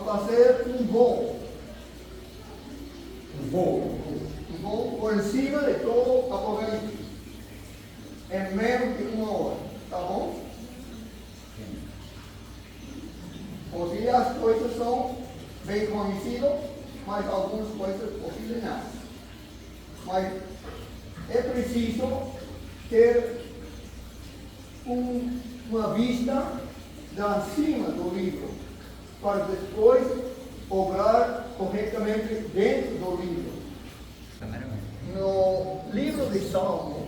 fazer um voo. Um voo. Um voo por cima de todo o Apocalipse. Em menos de uma hora. Tá bom? Ou seja, as coisas são bem conhecidas, mas algumas coisas possíveis não. Mas é preciso ter uma vista da cima do livro, para depois obrar corretamente dentro do livro. No livro de Salmo,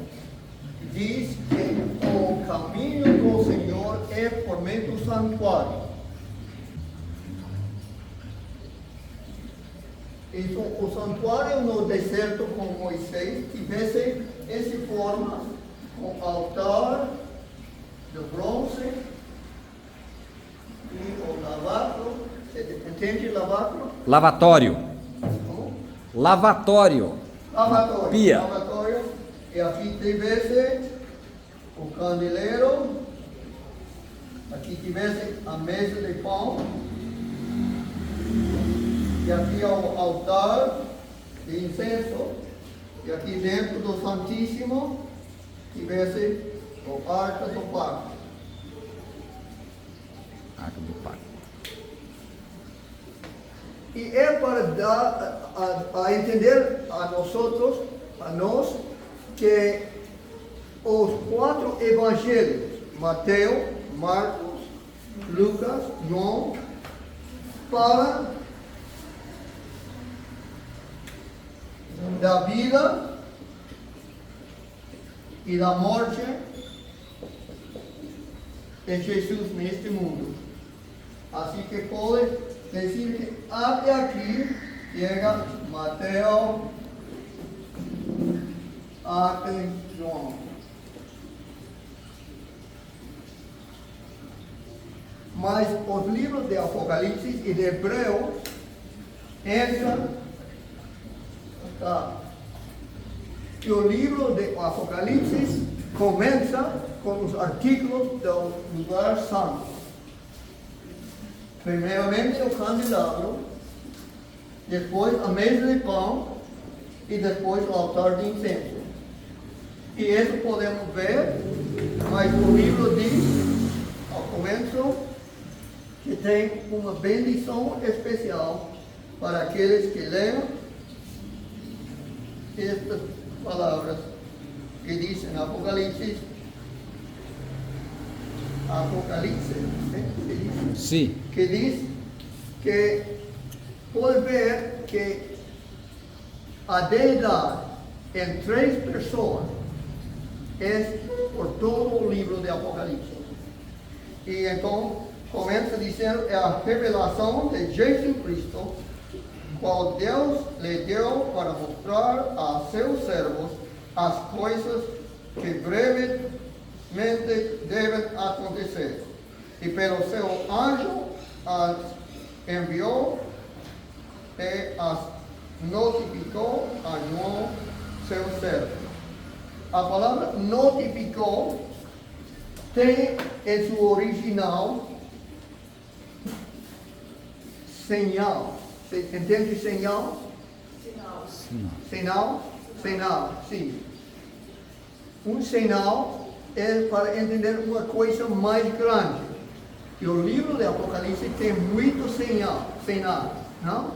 diz que o caminho do Senhor é por meio do santuário. Então, o santuário no deserto com Moisés tivesse essa forma, com altar de bronze e o lavacro. Você entende lavacro? Lavatório. Como? Lavatório. Lavatório. Pia. Lavatório. E aqui tivesse o candeeiro. Aqui tivesse a mesa de pão. E aqui o altar de incenso. E aqui dentro do Santíssimo tivesse o arca do pacto. Arca do Pacto. E é para dar a entender a nós, que os 4 evangelhos, Mateus, Marcos, Lucas, João, falam da vida e da morte de Jesus neste mundo. Assim que pode dizer que até aqui chega Mateus até João. Mas os livros de Apocalipse e de Hebreus entram. E o livro de Apocalipse começa com os artículos do lugar santo. Primeiramente o candelabro, depois a mesa de pão e depois o altar de incenso. E isso podemos ver, mas o livro diz, ao começo, que tem uma bendição especial para aqueles que leem estas palavras que dizem Apocalipse, né? Sim. Que diz que pode ver que a deidade em 3 pessoas é por todo o livro de Apocalipse. E então começa dizendo é a revelação de Jesus Cristo, qual Deus lhe deu para mostrar a seus servos as coisas que brevemente devem acontecer. E pelo seu anjo as enviou e as notificou a João, seu servo. A palavra notificou tem em seu original sinal. Você entende sinal? Sinal, sim. Um sinal é para entender uma coisa mais grande. E o livro de Apocalipse tem muito sinal, não?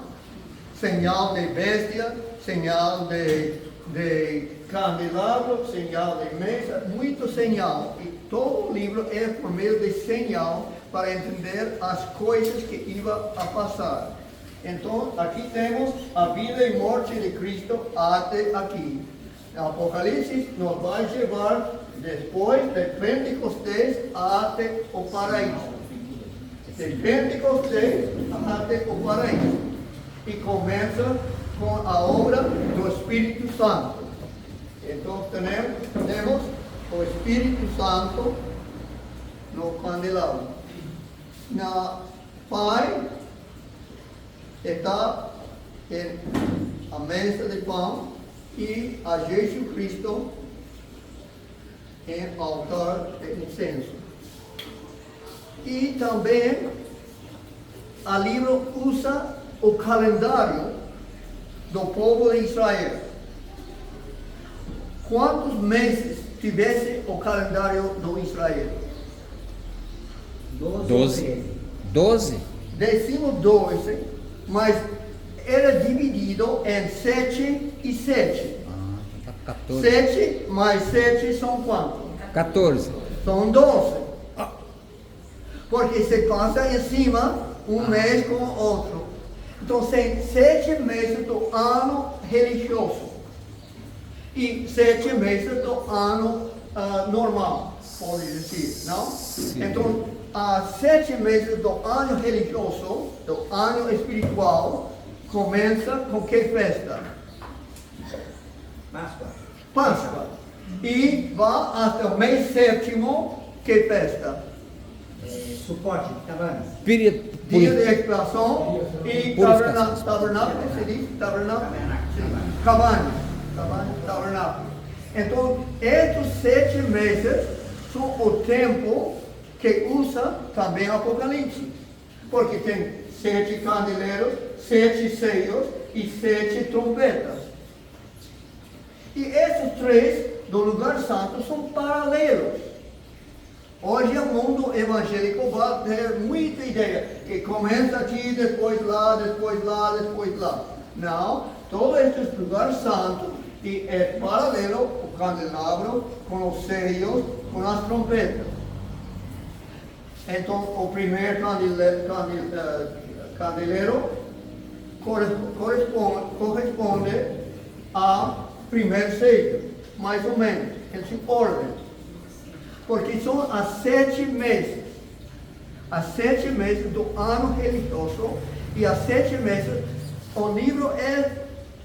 Sinal de bestia, sinal de candelabro, sinal de mesa, muito sinal. E todo o livro é por meio de sinal para entender as coisas que iam a passar. Então, aqui temos a vida e morte de Cristo até aqui. O Apocalipse nos vai levar depois de Pentecostes até o paraíso. De Pentecostes até o paraíso. E começa com a obra do Espírito Santo. Então, temos o Espírito Santo no candelabro. Na Pai está a mesa de pão e a Jesus Cristo em altar de incenso. E também o livro usa o calendário do povo de Israel. Quantos meses tivesse o calendário do Israel? 12. 12? 12, mas era dividido em 7 e 7. Ah, tá 14. 7 mais 7 são quanto? 14. São 12. Porque se passa em cima um mês com o outro. Então, tem 7 meses do ano religioso e 7 meses do ano normal, pode dizer, não? Sim. Então, 7 meses do ano religioso, do ano espiritual, começa com que festa? Páscoa. E vai até o mês sétimo, que festa? Suporte, cabana. Dia de expiação e Purificação. tabernáculo, se diz? Tabernáculo? Cabana, tabernáculo. Então, estes 7 meses são o tempo que usa também Apocalipse. Porque tem 7 candeleiros, 7 seios e 7 trompetas. E esses 3 do lugar santo são paralelos. Hoje o mundo evangélico vai ter muita ideia, que começa aqui, depois lá, depois lá, depois lá. Não, todo este lugar santo e é paralelo o candelabro com os seios, com as trompetas. Então, o primeiro candeleiro corresponde ao primeiro seio, mais ou menos, em ordem. Porque são as 7 meses. As 7 meses do ano religioso e as 7 meses, o livro é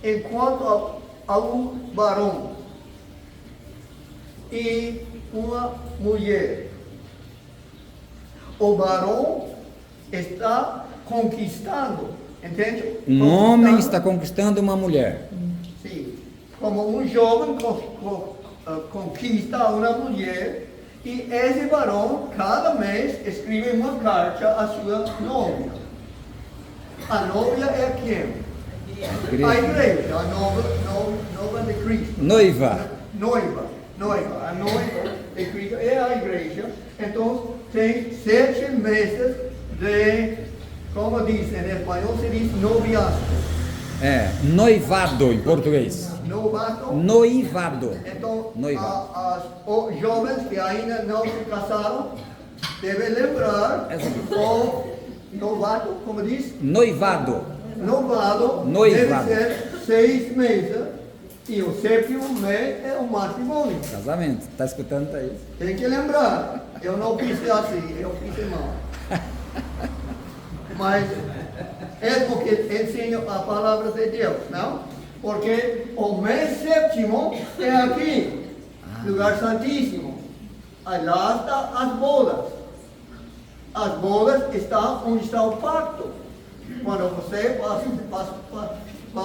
enquanto a um varão e uma mulher. O varão está conquistando, entende? Um homem está conquistando uma mulher. Sim. Como um jovem conquista uma mulher, e esse varão, cada mês, escreve uma carta à sua noiva. A noiva é quem? A igreja, a noiva de Cristo. Noiva. Noiva. A noiva de Cristo é a igreja. Então, tem 7 meses de, como diz em espanhol, se diz noviazgo. É, noivado em português. Novato. Noivado. Então, Noivado. os jovens que ainda não se casaram devem lembrar o novato, como diz? Noivado. Noivado Noivado. deve ser 6 meses e o 7º mês é o matrimônio. Casamento. Tá escutando, Thaís? Tem que lembrar, eu não fiz assim, eu fiz mal. Mas é porque ensino a palavra de Deus, não? Porque o mês sétimo é aqui, lugar santíssimo. Aí lá estão as bodas. As bodas estão onde está o pacto. Quando você vai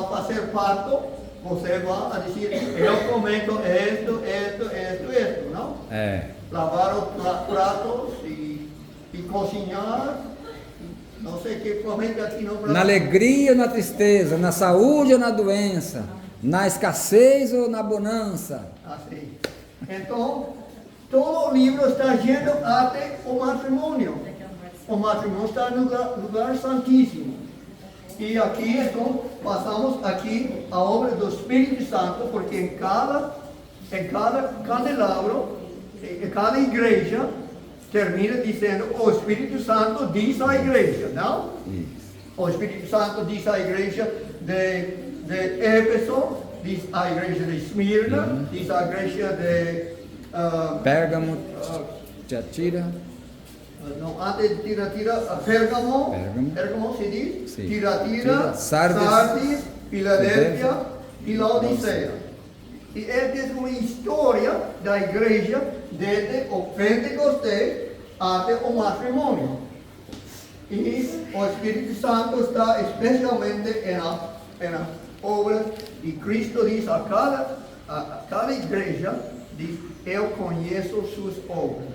fazer pacto, você vai dizer, eu cometo esto, não? É. Lavar os pratos e cozinhar. Não sei o que comenta aqui no Brasil. Na alegria ou na tristeza, na saúde ou na doença, na escassez ou na bonança. Assim. Então, todo o livro está indo até o matrimônio. O matrimônio está no lugar santíssimo. E aqui, então, passamos aqui a obra do Espírito Santo, porque em cada candelabro, em cada igreja, termina dizendo, o Espírito Santo diz à igreja, não? Isso. O Espírito Santo diz à igreja de Éfeso, diz à igreja de Esmirna, diz à igreja de... Pérgamo, Tiatira. não, antes de Tiratira, Pérgamo se diz? Sim. Tiratira, Sardes, Filadélfia e Laodiceia. E esta é uma história da igreja desde o Pentecostés até o matrimônio. E o Espírito Santo está especialmente na obra de Cristo, diz a cada igreja, diz, eu conheço suas obras.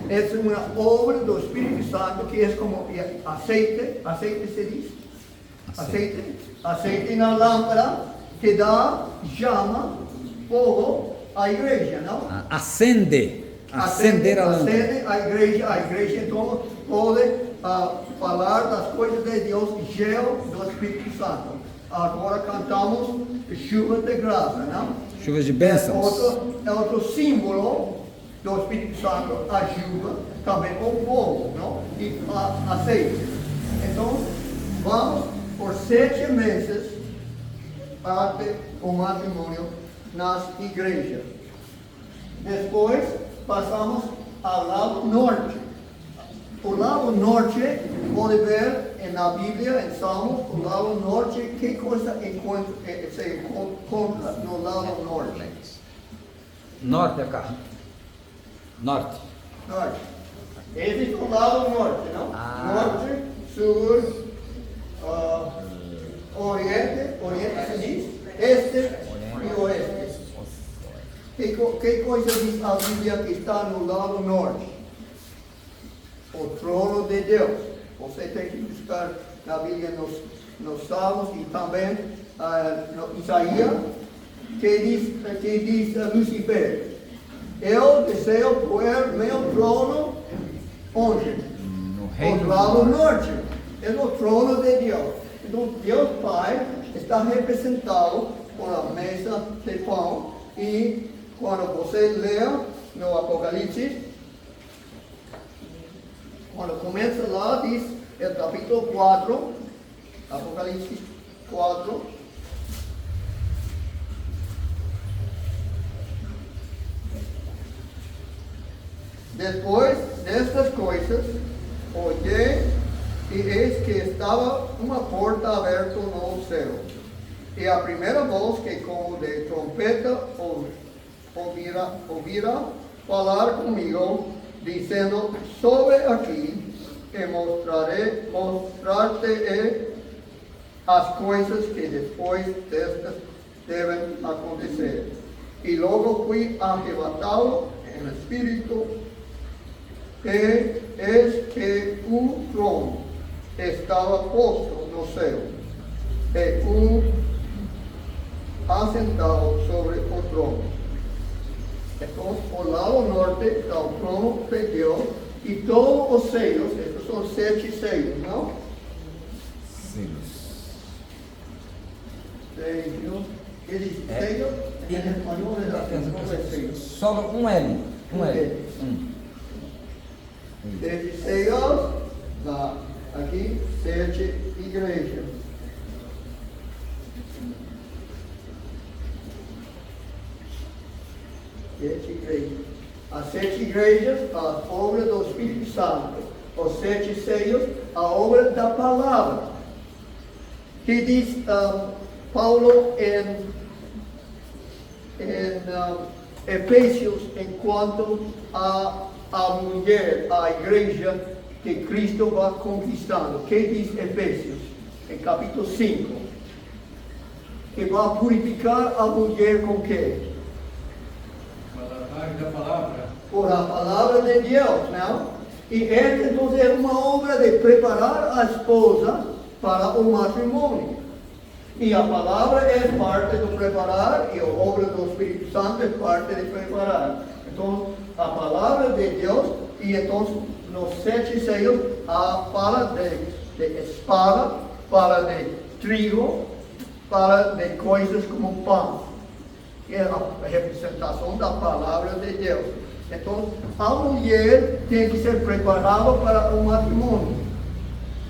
é uma obra do Espírito Santo que é como aceite se diz? Aceite na lâmpada que dá chama, fogo à igreja, não? Acender a lâmpada. Acende a igreja então pode falar das coisas de Deus cheio do Espírito Santo. Agora cantamos chuva de graça, não? Chuvas de bênçãos. É outro símbolo do Espírito Santo, a chuva, também o fogo, não? E azeite. Então, vamos por 7 meses até o matrimônio nas igrejas. Depois, passamos ao lado norte. O lado norte, pode ver na Bíblia, em Salmos, o lado norte, que coisa se encontra no lado norte? Norte é cá. Norte. Norte. Esse é o lado norte, não? Norte, sul, oriente se diz, este e oeste. Que coisa diz a Bíblia que está no lado norte? O trono de Deus. Você tem que buscar na Bíblia nos Salmos e também no Isaías, que diz Lucifer. Eu desejo pôr meu trono onde? No lado norte. É no trono de Deus. Então Deus Pai está representado por a mesa de pão. E quando você lê no Apocalipse, quando começa lá, diz, é o capítulo 4, Apocalipse 4. Depois destas coisas, olhei e eis que estava uma porta aberta no céu. E a primeira voz que como de trompeta ouvira falar comigo, dizendo, sobe aqui e mostrar-te as coisas que depois destas devem acontecer. E logo fui arrebatado em espírito, e eis que um trono estava posto no céu, e um assentado sobre o trono. Então, ao lado norte está o trono de Deus e todos os selos, esses são 7 selos, não? Selos. Ele sello, em espanhol é sello. Só um L. Um L. 7 selos, aqui 7 igrejas. As 7 igrejas, a obra do Espírito Santo. Os 7 sellos, a obra da palavra. Que diz Paulo em Efésios, enquanto a mulher, a igreja que Cristo vai conquistando. Que diz Efésios? Em capítulo 5. Que vai purificar a mulher com quê? Da palavra. Por a palavra de Deus, não? E esta então é uma obra de preparar a esposa para o matrimônio. E a palavra é parte do preparar, e a obra do Espírito Santo é parte de preparar. Então, a palavra de Deus, e então nos 7 selos, fala de espada, fala de trigo, fala de coisas como pão. Que é a representação da palavra de Deus. Então, a mulher tem que ser preparada para o matrimônio.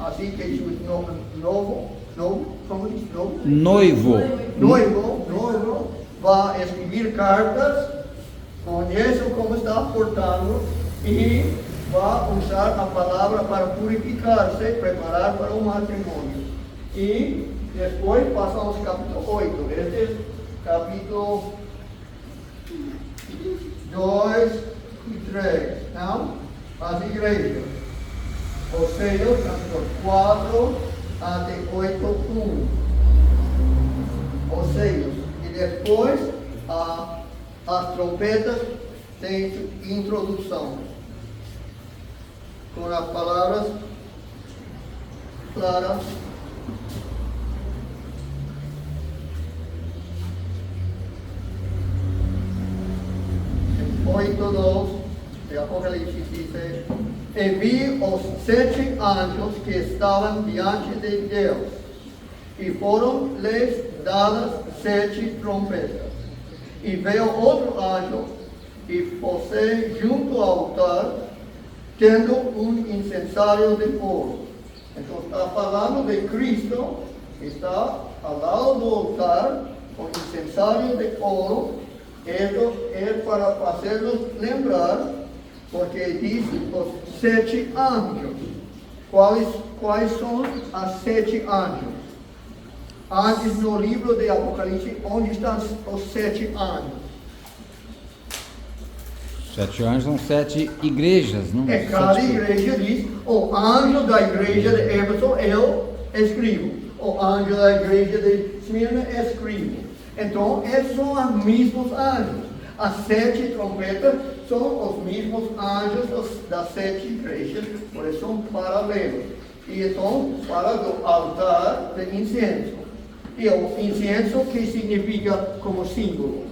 Assim que Jesus noivo vai escrever cartas, conhece como está portando e vai usar a palavra para purificar-se, preparar para o matrimônio. E depois passamos ao capítulo 8. Este é capítulo 2 e 3, não? As igrejas. Ou seja, capítulo 4 até 8:1. Ou seja, e depois as trompetas têm introdução. com as palavras claras. Em 8:2 de Apocalipse dice: E vi os 7 anjos que estavam diante de Deus, e foram-lhes dadas 7 trompetas. E veio outro anjo, e pôs-se junto ao altar, tendo incensário de ouro. Então está falando de Cristo, que está ao lado do altar, com incensário de ouro. Isso é para fazer-nos lembrar, porque diz os 7 anjos. Quais são as 7 anjos? Antes no livro de Apocalipse, onde estão os 7 anjos? 7 anjos são 7 igrejas, não? É, cada 7 igreja diz, o anjo da igreja de Éfeso, eu escrevo. O anjo da igreja de Esmirna, escrevo. Então, esses são os mesmos anjos. As 7 trompetas são os mesmos anjos das 7 igrejas, por isso são paralelos. E então, fala do altar de incenso. E o incenso, que significa como símbolo?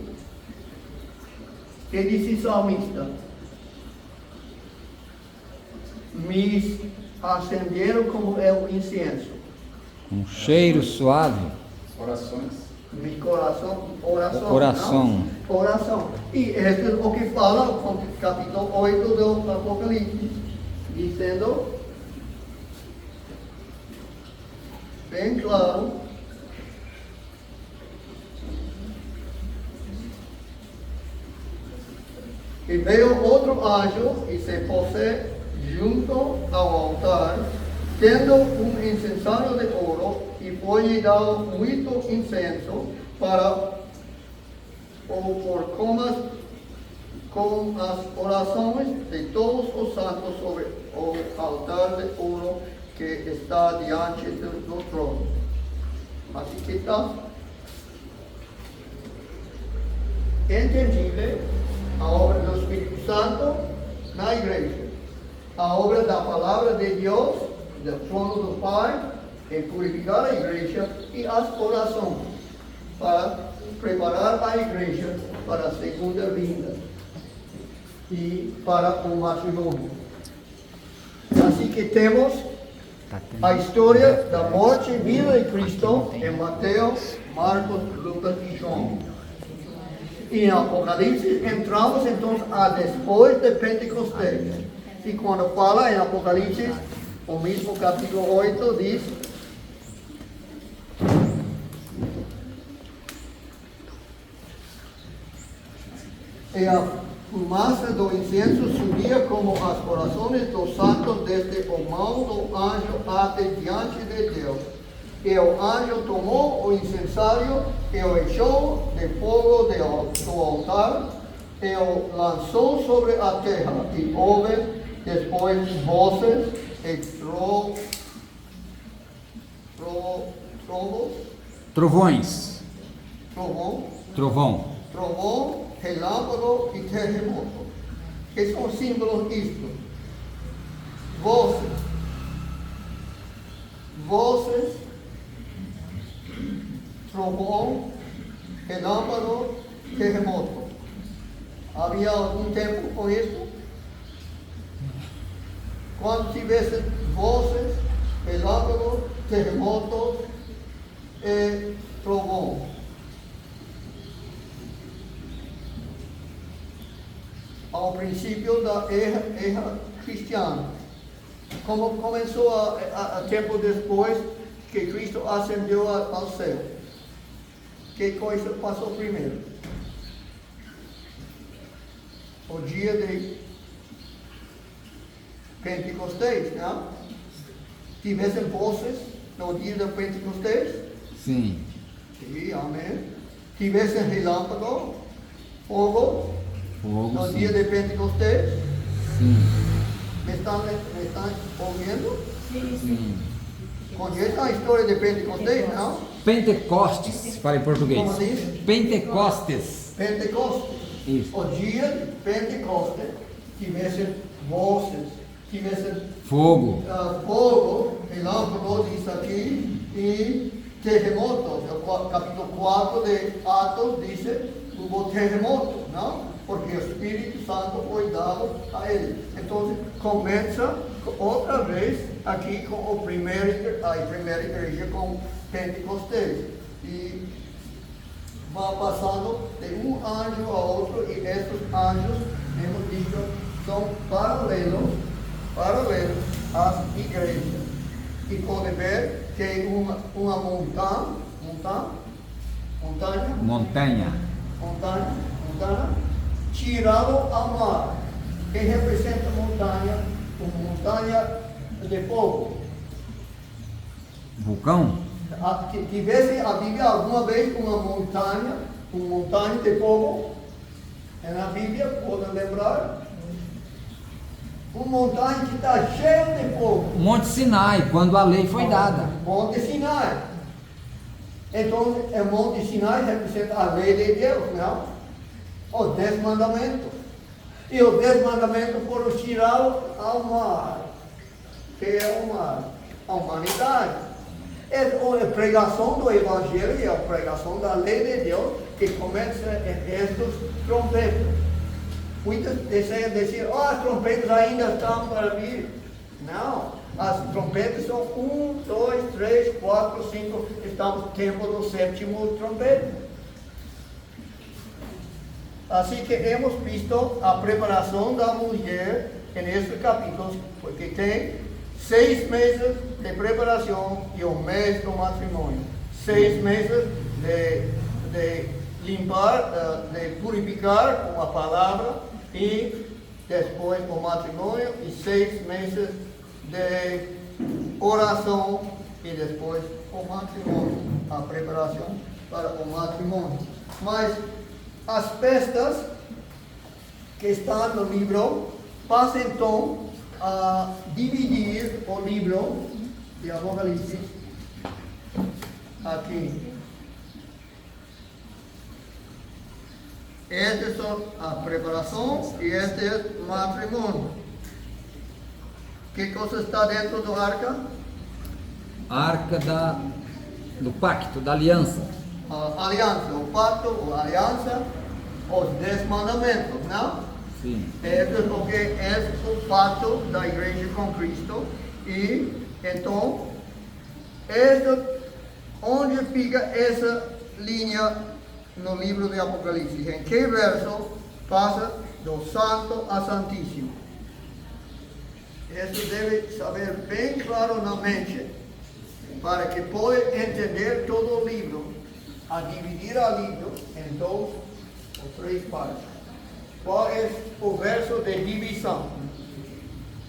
Que disse o salmista? Me acenderam como é o incenso. um cheiro suave. Orações. Mi coração, oração. Oração. Não? Oração. E este é o que fala no capítulo 8 do Apocalipse, dizendo, bem claro, e veio outro anjo e se pôs junto ao altar, tendo incensário de ouro, e foi-lhe dado muito incenso para o por com as orações de todos os santos sobre o altar de ouro que está diante do trono. Assim que está entendível a obra do Espírito Santo na igreja, a obra da palavra de Deus, do trono do Pai, em purificar a igreja, e as orações para preparar a igreja para a segunda vinda e para o matrimônio. Assim que temos a história da morte e vida de Cristo em Mateus, Marcos, Lucas e João. E em Apocalipse entramos então a depois de Pentecostes. E quando fala em Apocalipse, o mesmo capítulo 8 diz: e a fumaça do incenso subia como as corações dos santos desde o mão do anjo até diante de Deus. E o anjo tomou o incensário e o echou de fogo do altar e o lançou sobre a terra. E houve depois vozes e Trovões. trovão, Trovão. relâmpago e terremoto. Que são símbolos disto. Vozes, trovão, relâmpago, terremoto. Havia algum tempo com isso? Quando tivesse vozes, relâmpago, terremotos e trovão. Ao princípio da era cristã. Como começou a tempo depois que Cristo ascendeu ao céu. Que coisa passou primeiro? O dia de Pentecostes, não? Tivessem vozes no dia de Pentecostes? Sim. Sim, amém. Tivessem relâmpago, fogo, Fogo, no sim. dia de Pentecostes? Sim. Me estão ouvindo? Sim. Conhece a história de Pentecostes, não? Pentecostes, fala em português. Como diz? Pentecostes. Pentecostes. Isso. O dia de Pentecostes tivesse vozes, tivesse Fogo. fogo, relâmpago, diz aqui, e terremotos. O capítulo 4 de Atos diz houve terremoto, não? Porque o Espírito Santo foi dado a ele. Então, começa outra vez aqui com a primeira igreja, com Pentecostes. E vai passando de um anjo a outro, e esses anjos, temos dito, são paralelos às igrejas. E pode ver que uma montanha, tirado ao mar. Quem representa montanha? Uma montanha de fogo. Vulcão? Tivesse a Bíblia alguma vez uma montanha de fogo? É na Bíblia, podem lembrar? Uma montanha que está cheia de fogo. Monte Sinai, quando a lei foi dada. Monte Sinai. Então, o Monte Sinai representa a lei de Deus, não? Os 10 mandamentos. E os 10 mandamentos foram tirados ao mar. Que é o mar? A humanidade. É a pregação do Evangelho e a pregação da lei de Deus que começa em estes trompetas. Muitos desejam dizer, as trompetas ainda estão para vir. Não. As trompetas são 1, 2, 3, 4, 5. Estamos no tempo do 7º trompeta. Assim que hemos visto a preparação da mulher neste capítulo, porque tem 6 meses de preparação e um mês do matrimônio. 6 meses de limpar, de purificar com a palavra, e depois o matrimônio, e 6 meses de oração, e depois o matrimônio, a preparação para o matrimônio. Mas as festas que estão no livro passam então a dividir o livro de Apocalipse aqui. Esta é a preparação e este é o matrimônio. Que coisa está dentro do arca? A arca do pacto, da aliança. A aliança, o pacto, a aliança, os 10 mandamentos, não? Sim. Este é porque é o pacto da igreja com Cristo. E então, onde fica essa linha no livro de Apocalipse? Em que verso passa do Santo a Santíssimo? Isso deve saber bem claro na mente, para que possa entender todo o livro, a dividir o livro em 2 ou 3 partes. Qual é o verso de divisão?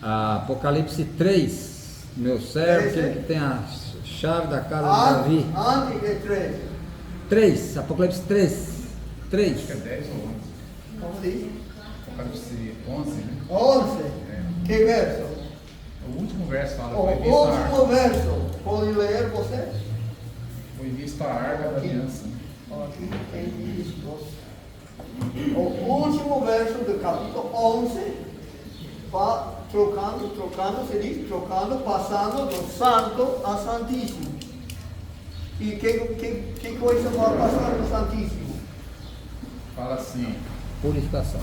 Apocalipse 3, meu servo, aquele que tem a chave da casa de Davi. Antes de 3. 3, Apocalipse 3. 3. Acho que é 10 ou 11. Como diz? Apocalipse 11, né? 11. Que verso? O último verso fala: O foi vista a último arca. verso. Pode ler você? Foi vista a arca da aliança. Aqui tem isso. O último verso do capítulo 11, trocando, passando do Santo a Santíssimo. E que coisa vai passar do Santíssimo? Fala assim: Purificação.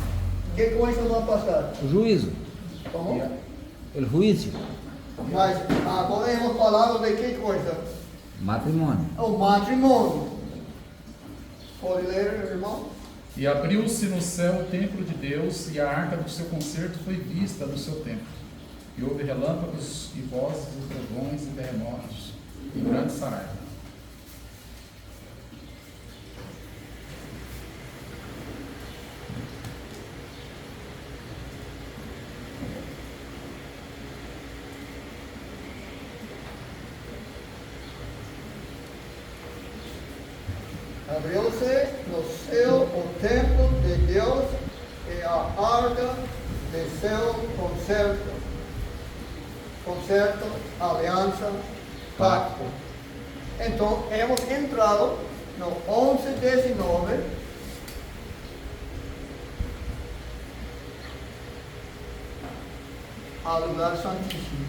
Que coisa vai passar? O juízo. Como? O juízo. Mas agora hemos falado de que coisa? Matrimônio. O matrimônio. Pode ler, irmão? E abriu-se no céu o templo de Deus, e a arca do seu concerto foi vista no seu templo. E houve relâmpagos e vozes e trovões e terremotos e grande saraiva. Abriu-se no céu o templo de Deus e a arca de seu concerto. Concerto, aliança, pacto. Então, hemos entrado no 11:19. al lugar santísimo.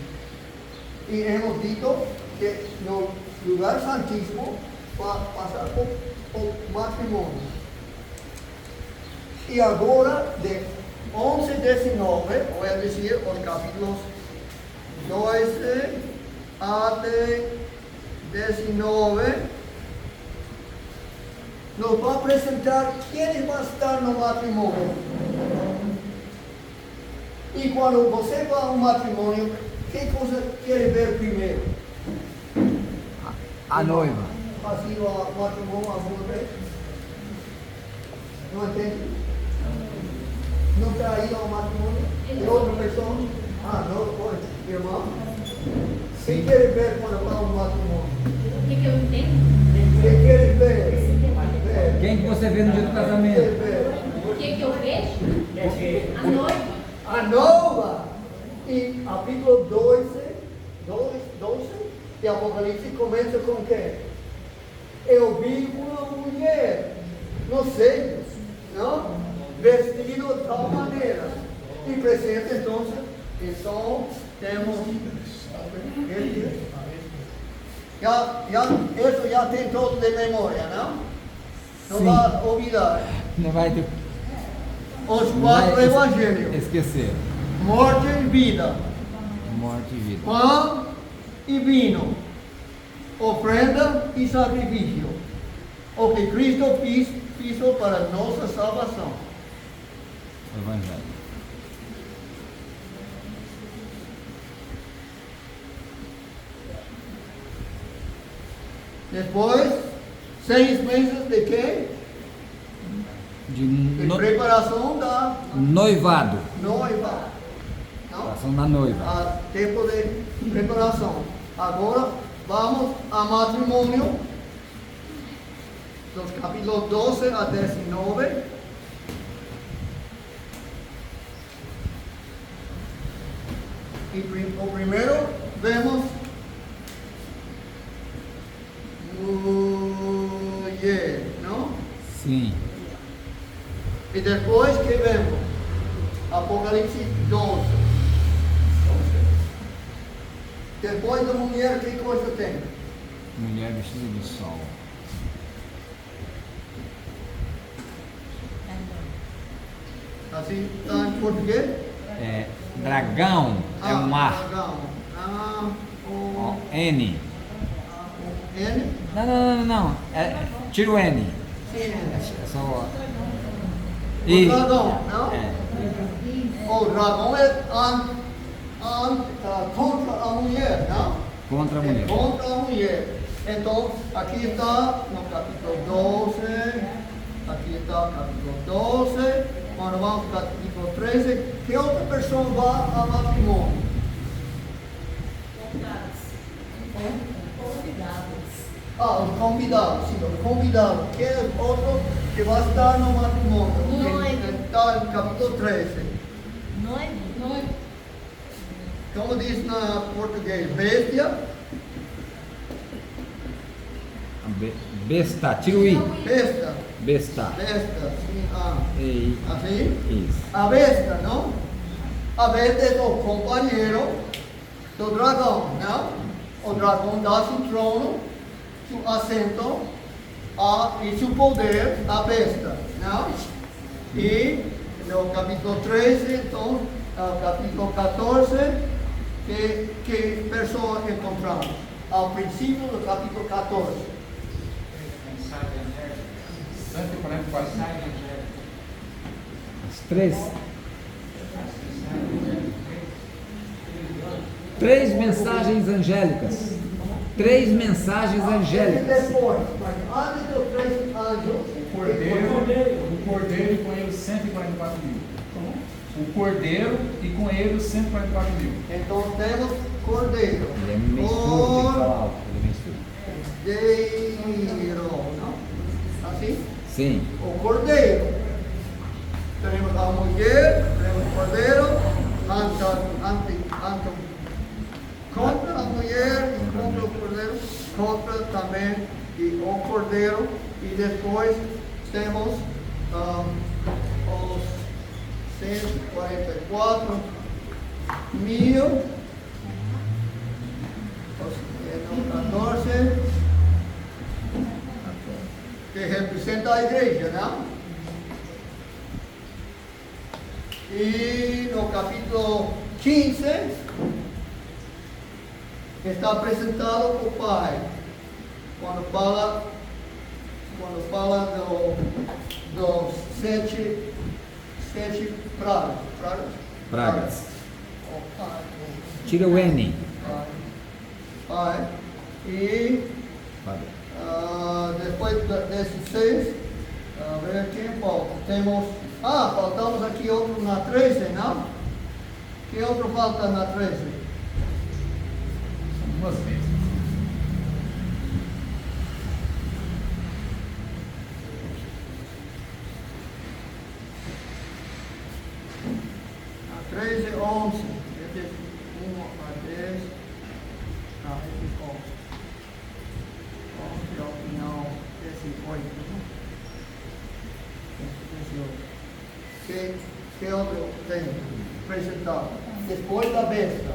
Y hemos dicho que no lugar santísimo va a pasar por matrimonio. Y ahora de 11, 19, voy a decir los capítulos 12 a 19, nos va a presentar quiénes van a estar en el matrimonio. Y cuando você va a un matrimonio, ¿qué cosa quiere ver primero? A noiva. ¿Has ido al matrimonio alguna vez? ¿No entiendes? ¿No te ha ido al matrimonio? ¿De otra persona? Ah, no, pues, mi hermano. ¿Qué quieres ver cuando va a un matrimonio? O que eu entendo? ¿Qué quieres ver? Quem que você vê no dia do ¿Qué casamento? quieres ver? O que eu vejo? A noiva. A nova! E capítulo 12 de Apocalipse começa com o quê? Eu vi uma mulher nos céus, não? Vestido de tal maneira. E presente, então, então temos. Isso já tem todo de memória, não? Não Sim. vai olvidar. Não vai ter. Os quatro evangelhos. Esquecer. Morte e vida, Morte e vida. pão e vinho, ofrenda e sacrifício, o que Cristo fez para nossa salvação. Evangelho. Depois, 6 meses de quê? De De preparação da noivado. noiva. Não? Preparação da noiva. Tempo de preparação. Agora, vamos a matrimônio, dos capítulos 12 a 19. E o primeiro vemos mulher, não? Sim. E depois que vemos Apocalipse 12. Depois da mulher, que coisa tem? Mulher vestida de sol. Assim está em português? É, dragão é um mar. Dragão. Ó, N. N? Não. Tira o N. Sim, É só. o dragão, não? É. O dragão é contra a mulher, não? Contra a É mulher. contra a mulher. Então, aqui está no capítulo 12, aqui está o capítulo 12, quando vamos para o capítulo 13, que outra pessoa vai ao matrimônio? Os convidados, sim, os convidados, que é outro que vai estar no matrimônio, que está no capítulo 13. Noivo. Como diz na português, bestia, Besta. Tira o I. besta, Besta. sim, E assim. isso. A besta, não? A besta é o companheiro do dragão, não? O dragão dá seu trono, seu assento e seu poder à besta, não? E no capítulo 13, então, capítulo 14, que pessoa encontramos? Ao princípio do capítulo 14. 144. As três mensagens angélicas. Três mensagens E angélicas. depois, mas antes dos 3 anjos, O cordeiro e com ele 144 mil. O cordeiro e com ele 144 mil. então temos cordeiro. Ele é meio surdo, tem que falar alto. Ele é meio surdo. Cordeiro, não? Assim? Sim. O cordeiro. Temos a mulher, temos o cordeiro, contra a mulher e contra o cordeiro, contra também e o cordeiro, e depois temos os 144 1000, no 14, que representa a igreja, não? E no capítulo 15, está apresentado o Pai, quando fala dos sete pragas. O Pai. Tira o N. Pai. E depois desses 6, a ver quem falta. Faltamos aqui outro na 13, não? Que outro falta na 13? São duas vezes. Na 13, 11. Esse 1 a 10. Não, esse 11. 11 ao final, esse 8. Que outro tem apresentado? Depois da besta.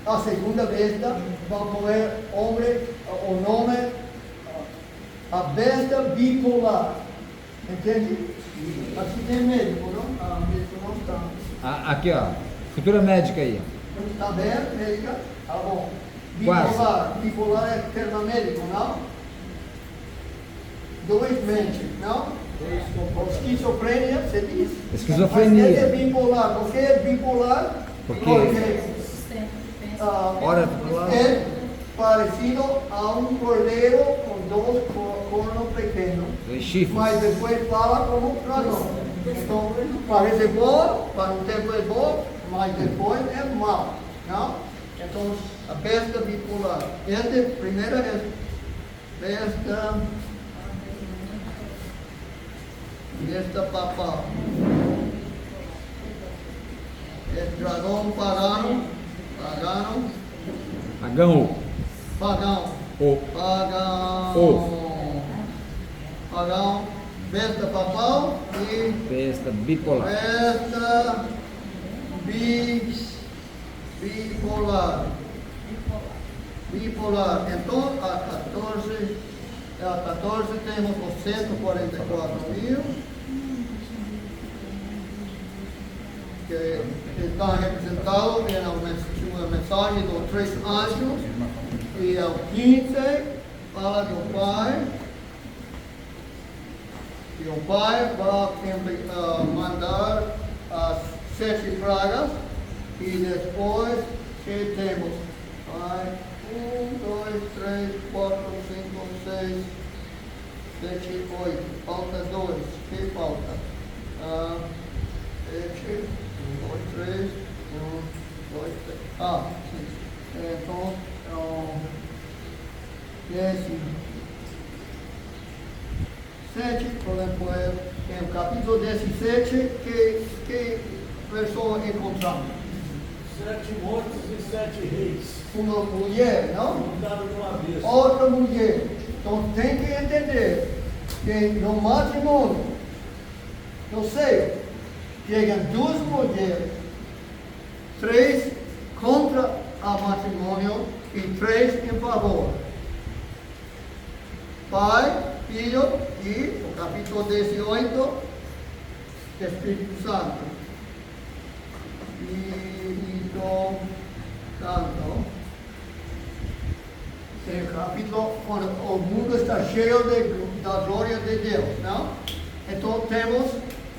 A segunda besta, vamos pôr o nome, a besta bipolar. Entende? Aqui tem médico, não? Médico não está. Aqui, ó. Futura médica aí. Está bem, médica? Tá bom. Quase. Bipolar é termo médico, não? Dois mentes, não? Esquizofrenia, você diz? Esquizofrenia. Mas ele é bipolar. Por que é bipolar? Porque Ora, é parecido a um cordeiro com dois cornos pequenos. Dois chifres. Mas depois fala como dragão. Então, parece bom, para um tempo é bom, mas depois é mau. Não? Então, a besta bipolar. Esta primeira é besta papal. É dragão pagano. Pagão, besta papal e Besta bipolar. besta bipolar. Então, a 14 temos os 144.000, que está representado na mensagem dos 3 anjos, e ao 15 fala do Pai, e o Pai vai mandar as 7 pragas, e depois que temos 1, 2, 3, 4, 5, 6, 7, 8, falta 2, que falta? 7, 1, 2, 3, 1, 2, 3, sim. Então, esse 7, podemos pôr em capítulo 17, que pessoa encontramos? 7 mortos e 7 reis. Uma mulher, não? Mandaram de uma vez. Outra mulher. Então tem que entender que no matrimônio, no seio, chegam 2 mulheres, 3 contra o matrimônio e 3 em favor. Pai, Filho e o capítulo 18, Espírito Santo. Espírito Santo. Tem capítulo quando o mundo está cheio da glória de Deus, não? Então temos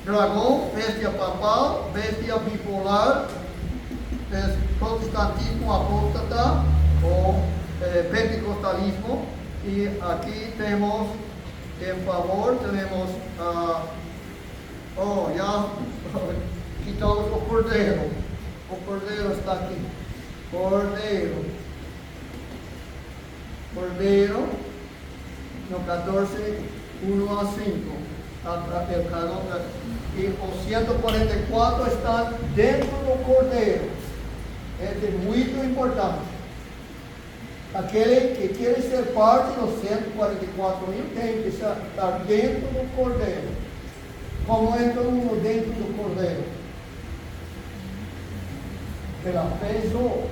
dragão, bestia papal, bestia bipolar, protestantismo apóstata ou pentecostalismo, e aqui temos em favor, temos já quitamos o cordeiro. O cordeiro está aqui. Cordeiro, no 14, 1 a 5. E os 144 estão dentro do cordeiro. É muito importante. Aquele que quer ser parte dos 144.000 tem que estar dentro do cordeiro. Como entra um dentro do cordeiro? Pela fé só.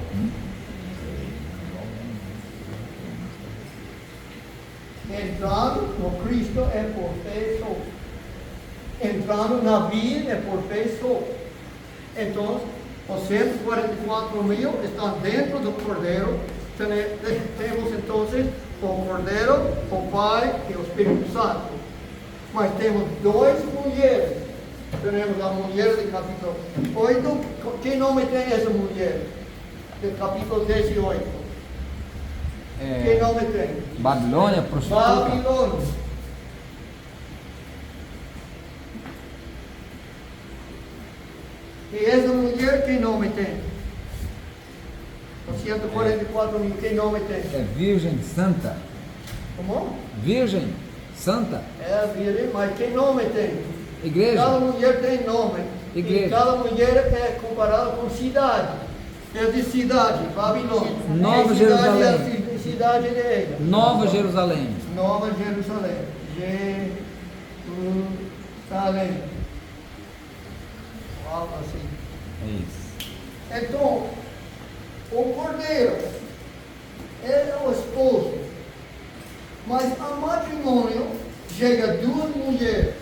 Entrando no Cristo é por fé só. Entrando na vida é por fé só. Então, os 144 mil estão dentro do Cordeiro. Temos então o Cordeiro, o Pai e o Espírito Santo. Mas temos duas mulheres. Temos a mulher do capítulo 8. Que nome tem essa mulher? Do capítulo 18. Que nome tem? Babilônia, prostituta. Babilônia. E essa mulher, que nome tem? Os 144 mil, que nome tem? É Virgem Santa. Como? Virgem Santa. É a virgem, mas que nome tem? Igreja. Cada mulher tem nome. Igreja. E cada mulher é comparada com cidade. É de cidade, Babilônia. Nova E cidade Jerusalém. é a cidade de ela. Nova Jerusalém. Nova Jerusalém. Jerusalém. Algo assim. É isso. Então, o cordeiro é o esposo, mas a matrimônio chega duas mulheres.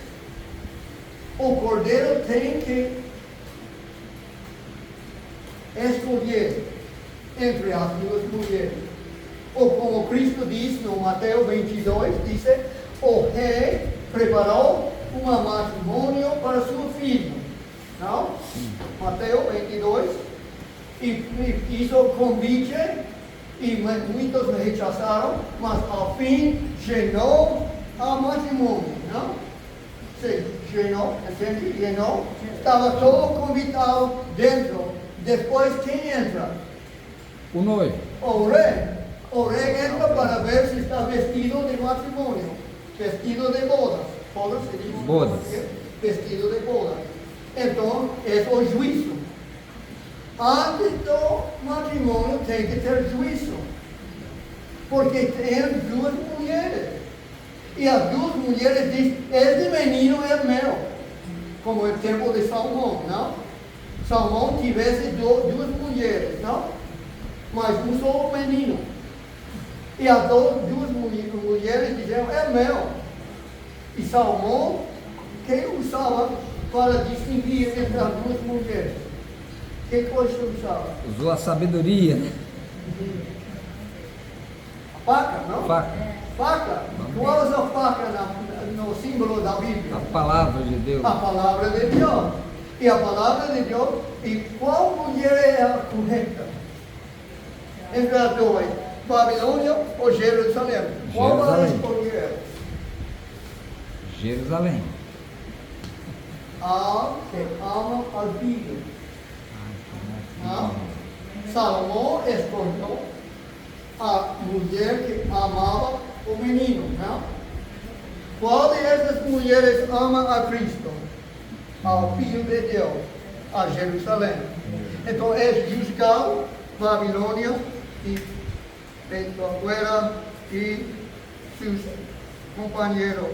O cordeiro tem que escolher entre as duas mulheres. Ou como Cristo diz no Mateus 22, diz: o rei preparou um matrimônio para seu filho. Não? Mateus 22. E hizo convite e muitos me rechazaram, mas ao fim llenou a matrimônio. Não? Sim, llenou, entende? Llenou. Estava todo convidado dentro. Depois quem entra? O noivo. O rei. O rei entra para ver se está vestido de matrimônio, vestido de bodas. Bodas se diz? Bodas. Vestido de bodas. Então, é o juízo. Antes do matrimônio tem que ter juízo. Porque tem duas mulheres. E as duas mulheres dizem: este menino é meu. Como o tempo de Salomão, não? Salomão tivesse duas mulheres, não? Mas um só menino. E as duas mulheres diziam: é meu. E Salomão, quem usava para distinguir entre as duas mulheres? Que coisa usava? Usou a sabedoria, né? Faca, não? Faca. Faca. Qual é a faca no símbolo da Bíblia? A palavra de Deus. A palavra de Deus. E a palavra de Deus, e qual mulher é a correta? Entre as duas, Babilônia ou Jerusalém? Qual vai Jerusalém. escolher? Jerusalém. A que ama ao filho. Não? Salomão escolheu a mulher que amava o menino. Não? Qual dessas mulheres ama a Cristo? Ao Filho de Deus, a Jerusalém. Então é julgado Babilônia e Guerra e seus companheiros,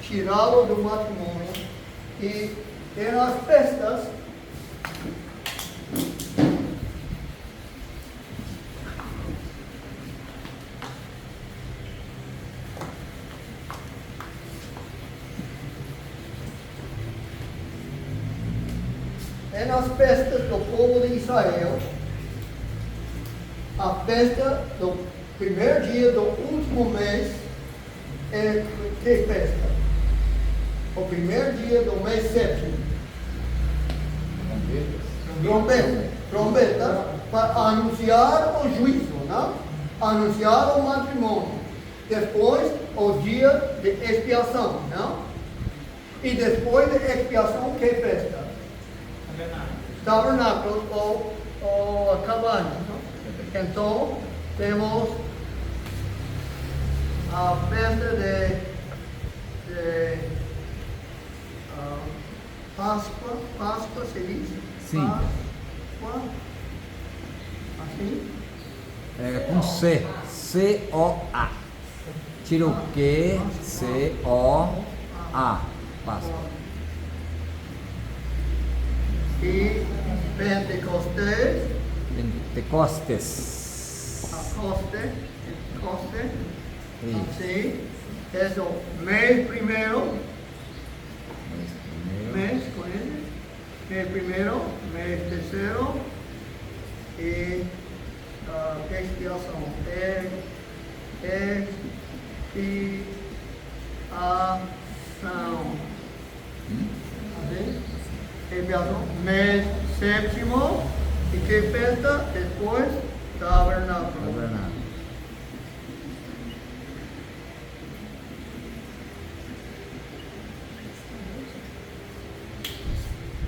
tirá-lo do matrimônio. E nas festas, nas festas do povo de Israel, a festa do primeiro dia do último mês é que festa? O primeiro dia do mês sétimo. Trombeta, para anunciar o juízo, não? Anunciar o matrimônio. Depois, o dia de expiação, não? E depois da expiação, que festa? Tabernáculo ou a cabana. Não? Então, temos a festa de Páscoa se diz? Sim. Páscoa. Assim? É com C. C-O-A. Tira o Q. C-O-A. Páscoa. e Pentecostés, Pentecostes. Coste, Isso. assim, é o mês primeiro, mês com ele, mês primeiro, mês terceiro e expiação, expiação, expiação, mês sétimo e que falta depois tabernáculo. Tabernáculo.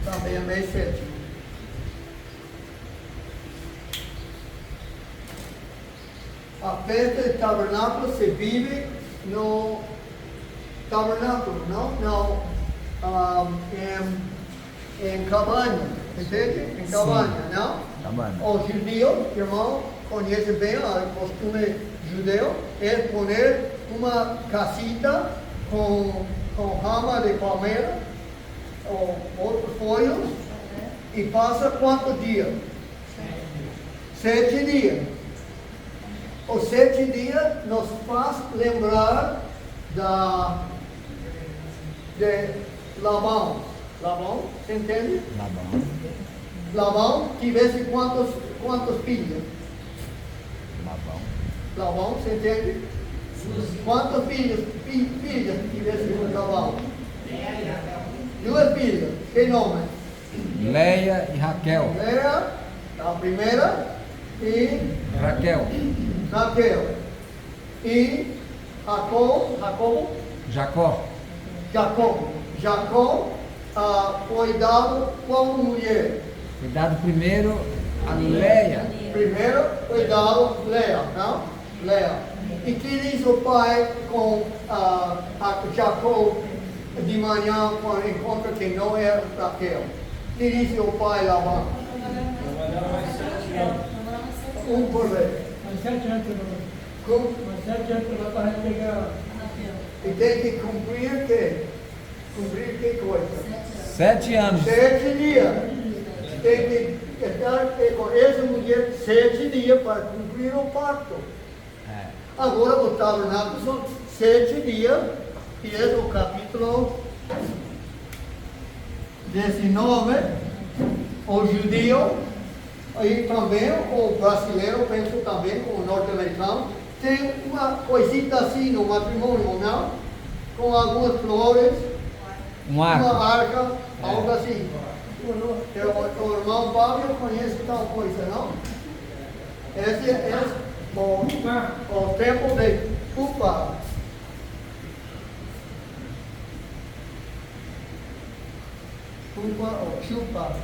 Também é mês sétimo. A festa de tabernáculo se vive no tabernáculo, não em cabanha, entende? Em cabanha, não? Tabernáculo. Os judeus, irmão, conhecem bem o costume judeu, é poner uma casita com rama de palmeira ou outros folhos e passa quantos dias? 7 dias. Os 7 dias nos faz lembrar de Labão. Labão, você entende? Labão. Labão tivesse quantos filhos? Labão, você entende? Quantos filhos tivesse com Labão? 2 filhas. Que nome? Leia e Raquel. Leia, a primeira, e Raquel. Raquel. E Jacó foi dado como mulher. Cuidado primeiro a Leia. Primeiro foi dado Leia, não? Leia. E que diz o pai com Jacó de manhã quando encontra que não é Raquel? Que diz o pai Labão? Por vez. Mas 7 anos para pegar. E tem que cumprir que? Cumprir que coisa? 7 anos. 7 dias. Tem que estar com essa mulher 7 dias para cumprir o pacto. É. Agora o tabernáculo são 7 dias, que é o capítulo 19. O judeu, e também o brasileiro, penso também, o norte-americano, tem uma coisita assim no matrimônio, não? Com algumas flores, uma arca, algo assim. O irmão Pablo conhece tal coisa, não? Esse é o templo de Cupa. Cupa ou Chupa.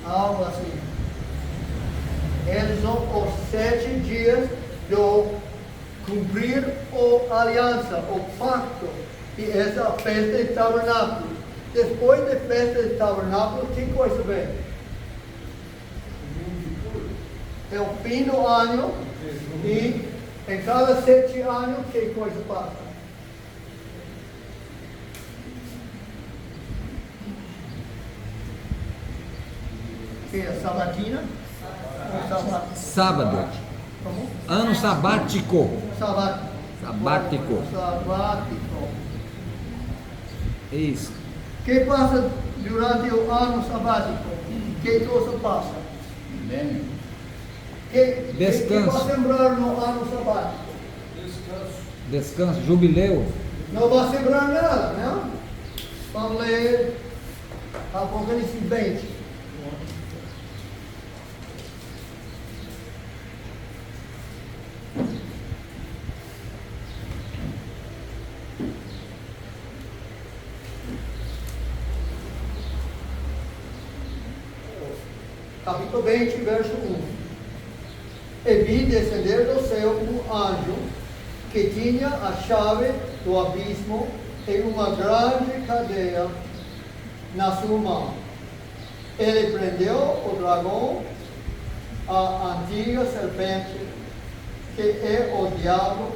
Algo assim. Eles são os 7 dias do cumprir a aliança, o pacto. E essa é a festa de tabernáculo. Depois da festa de tabernáculo, que coisa vem? É o fim do ano e em cada 7 anos, que coisa passa? Que é sabatina? Sábado. Como? Ano sabático. Sabático. Sabático. Sabático. Isso. O que passa durante o ano sabático? Que coisa passa? Milênio. Que Descanso. vai sembrar no ano sabático? Descanso. Jubileu. Não vai sembrar nada, não? Vamos ler Apocalipse 20. Capítulo 20, verso 1. E vi descender do céu um anjo que tinha a chave do abismo e uma grande cadeia na sua mão. Ele prendeu o dragão, a antiga serpente, que é o diabo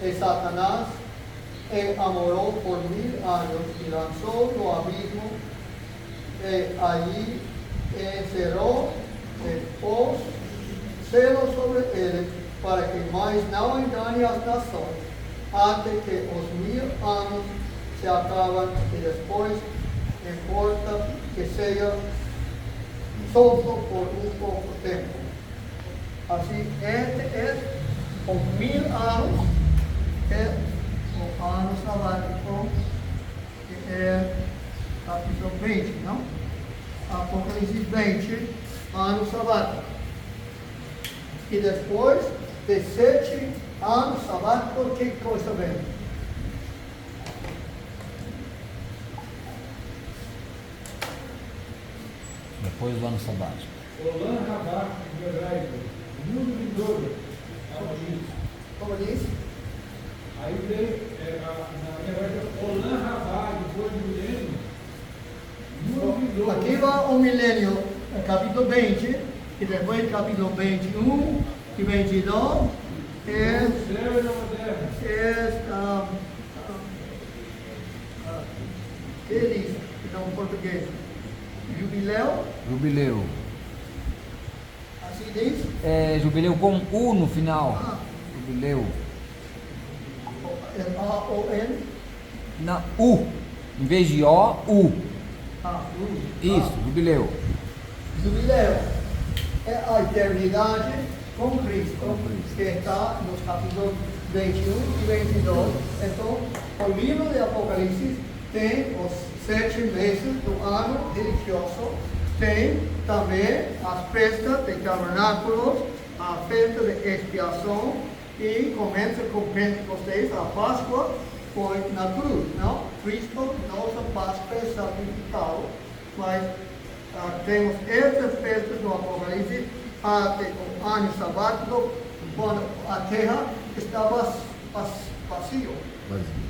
e Satanás, e amoró por 1000 años y lanzó no abismo, e allí encerró e pôs selo sobre ele, para que mais não engane as nações, até que os 1000 anos se acabam e depois importa que seja solto por pouco tempo. Assim, este é os 1000 anos, é o ano sabático, que é capítulo 20, não? Apocalipse 20, ano sabático. E depois de 7 anos sabáticos, que coisa vem? Depois do ano sabático. Olan Rabá, em hebraico, mundo vindouro, Como diz? aí vem, na hebraico, Olan Rabá, depois do milênio, mundo vindouro. Aqui vai o milênio, capítulo 20, e depois capítulo 21 e 22 é O céu e a terra. que diz, então em português, jubileu, Jubileu. assim diz, É jubileu com U no final. Ah. Jubileu. A-O-N, Na U. Em vez de O, U. Isso, Ah, jubileu. jubileu é a eternidade com Cristo, que está nos capítulos 21 e 22. Então, o livro de Apocalipse tem os 7 meses do ano religioso, tem também as festas de tabernáculos, a festa de expiação e começa com Pentecostes, a Páscoa foi na cruz, não? Cristo, nossa Páscoa é sacrificado, mas temos essas festas no Apocalipse até o ano sabático, quando a terra estava vazio,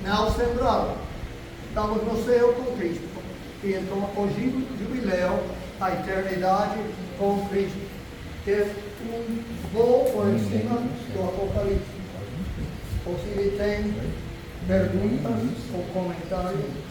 não sembrado. Estamos no céu com Cristo. E então o jubileu, a eternidade com Cristo. É voo por cima do Apocalipse. Ou se ele tem perguntas ou comentários.